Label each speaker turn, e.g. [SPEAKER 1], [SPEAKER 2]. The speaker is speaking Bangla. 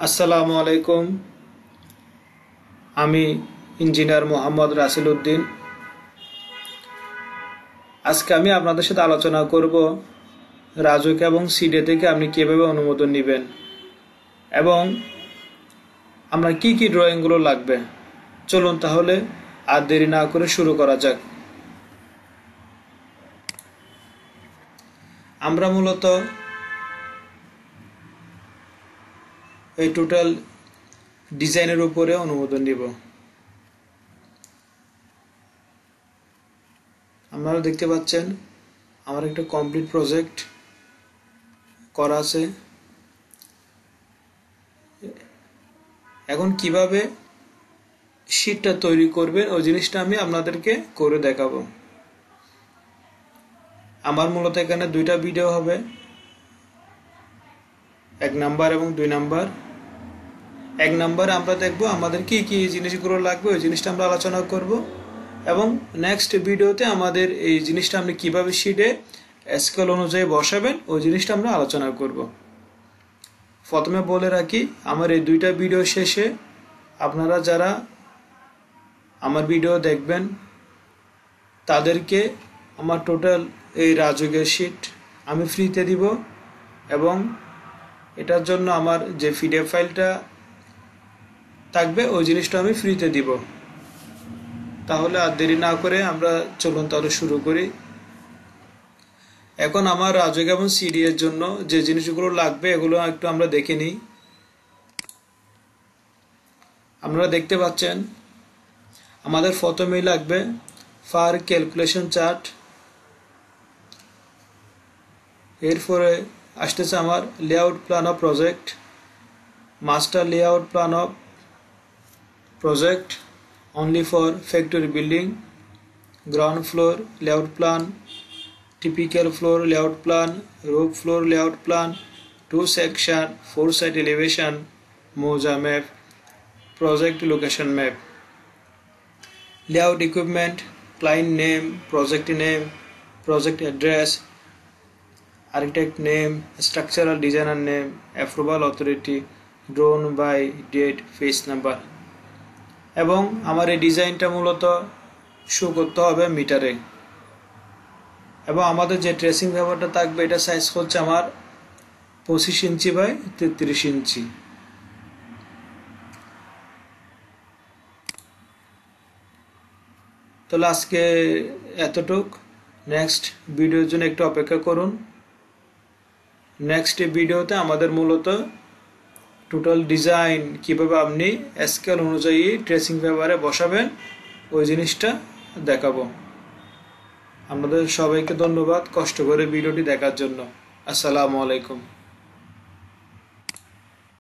[SPEAKER 1] আসসালামু আলাইকুম। আমি ইঞ্জিনিয়ার মোহাম্মদ রাসেল উদ্দিন। আজকে আমি আপনাদের সাথে আলোচনা করব রাজুক এবং সিডে থেকে আপনি কিভাবে অনুমোদন নেবেন এবং আমরা কি কি ড্রয়িংগুলো লাগবে। চলুন তাহলে আর দেরি না করে শুরু করা যাক। আমরা মূলত এই টোটাল ডিজাইনের উপরে অনুমোদন নিব। আপনারা দেখতে পাচ্ছেন আমার একটা কমপ্লিট প্রজেক্ট করা আছে। এখন কিভাবে শীটটা তৈরি করবেন ওই জিনিসটা আমি আপনাদেরকে করে দেখাবো। আমার মূলত এখানে দুইটা ভিডিও হবে, 1 নাম্বার এবং 2 নাম্বার। 1 নাম্বারে আমরা দেখব আমাদের কি কি জিনিসগুলো লাগবে, ওই জিনিসটা আমরা আলোচনা করব এবং নেক্সট ভিডিওতে আমাদের এই জিনিসটা আপনি কিভাবে শীটে স্কেল অনুযায়ী বসাবেন ওই জিনিসটা আমরা আলোচনা করব। প্রথমে বলে রাখি, আমার এই দুইটা ভিডিও শেষে আপনারা যারা আমার ভিডিও দেখবেন তাদেরকে আমার টোটাল এই রাজুকের শীট আমি ফ্রিতে দিব এবং এটার জন্য আমার যে পিডিএফ ফাইলটা থাকবে ওই জিনিসটা আমি ফ্রিতে দিব। তাহলে আর দেরি না করে আমরা চলুন তাহলে শুরু করি। এখন আমার রাজুক এবং সিডি এর জন্য যে জিনিসগুলো লাগবে এগুলো একটু আমরা দেখে নিই। আপনারা দেখতে পাচ্ছেন আমাদের প্রথমেই লাগবে ফার ক্যালকুলেশন চার্ট, এরপরে আসতেছে আমার layout plan of project, master layout plan of project only for factory building, ground floor layout plan, typical floor layout plan, roof floor layout plan, 2 section 4 site elevation, moja map, project location map, layout equipment, client name, project address, architect name, structural designer name, approval authority, drawn by date, phase number। এবং আমার এই ডিজাইনটা মূলত শো করতে হবে মিটারে এবং আমাদের যে ট্রেসিং পেপারটা থাকবে এটা সাইজ হচ্ছে আমার 25 ইঞ্চি বাই 33 ইঞ্চি। তাহলে আজকে এতটুক। নেক্সট ভিডিওর জন্য একটু অপেক্ষা করুন। নেক্সট ভিডিওতে আমাদের মূলত টোটাল ডিজাইন কিভাবে আপনি স্কেল অনুযায়ী ট্রেসিং পেপারে বসাবেন ওই জিনিসটা দেখাবো। আপনাদের সবাইকে ধন্যবাদ কষ্ট করে ভিডিওটি দেখার জন্য। আসসালামু আলাইকুম।